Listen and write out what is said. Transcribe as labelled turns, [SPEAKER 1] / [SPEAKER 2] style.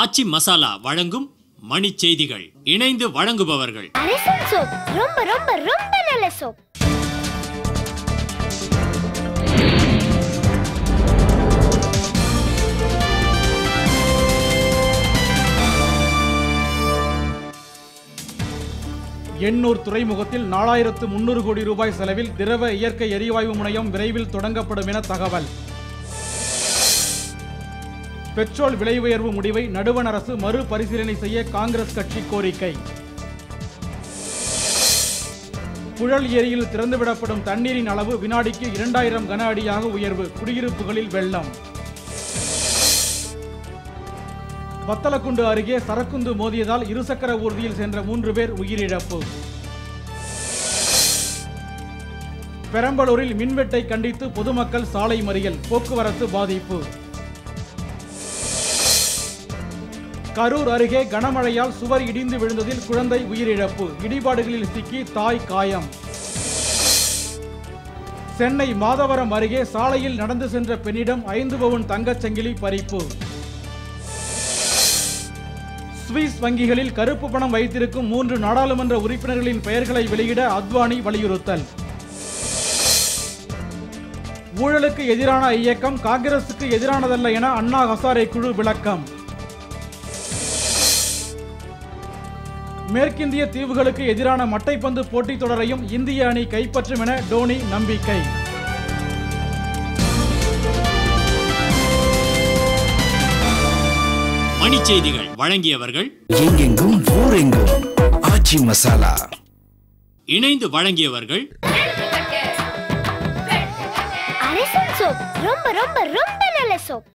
[SPEAKER 1] ஆச்சி மசாலா வழங்கும் மணிச் செய்திகள். இணைந்து வழங்குபவர்கள்
[SPEAKER 2] அரசன் சோப். ரொம்ப ரொம்ப ரொம்ப நல்ல சோப்.
[SPEAKER 3] எண்ணூர் துறைமுகத்தில் 4300 கோடி ரூபாய் செலவில் திரவ இயற்கை எரிவாயு முனையம் விரைவில் தொடங்கப்படும் என தகவல். பெட்ரோல் விலை உயர்வு முடிவை நடுவண் அரசு மறுபரிசீலனை செய்ய காங்கிரஸ் கட்சி கோரிக்கை. புழல் ஏரியில் திறந்துவிடப்படும் தண்ணீரின் அளவு வினாடிக்கு 2000 கன அடியாக உயர்வு. குடியிருப்புகளில் வெள்ளம். வத்தலக்குண்டு அருகே சரக்குந்து மோதியதால் இருசக்கர ஊர்தியில் சென்ற 3 பேர் உயிரிழப்பு. பெரம்பலூரில் மின்வெட்டை கண்டித்து பொதுமக்கள் சாலை மறியல். போக்குவரத்து பாதிப்பு. கரூர் அருகே கனமழையால் சுவர் இடிந்து விழுந்ததில் குழந்தை உயிரிழப்பு. இடிபாடுகளில் சிக்கி தாய் காயம். சென்னை மாதவரம் அருகே சாலையில் நடந்து சென்ற பெண்ணிடம் 5 பவுன் தங்கச் சங்கிலி பறிப்பு. சுவிஸ் வங்கிகளில் கருப்பு பணம் வைத்திருக்கும் 3 நாடாளுமன்ற உறுப்பினர்களின் பெயர்களை வெளியிட அத்வானி வலியுறுத்தல். ஊழலுக்கு எதிரான இயக்கம் காங்கிரசுக்கு எதிரானதல்ல என அண்ணா ஹசாரே குழு விளக்கம். மேற்கிந்திய தீவுகளுக்கு எதிரான மட்டைப்பந்து போட்டித் தொடரையும் இந்திய அணி கைப்பற்றும் என டோனி நம்பிக்கை.
[SPEAKER 1] மணிச் செய்திகள் வழங்கியவர்கள்
[SPEAKER 4] எங்கெங்கும் ஊரெங்கும் ஆச்சி மசாலா.
[SPEAKER 1] இணைந்து வழங்கியவர்கள்
[SPEAKER 2] அரசன் சோப். ரொம்ப ரொம்ப ரொம்ப நல்ல சோப்.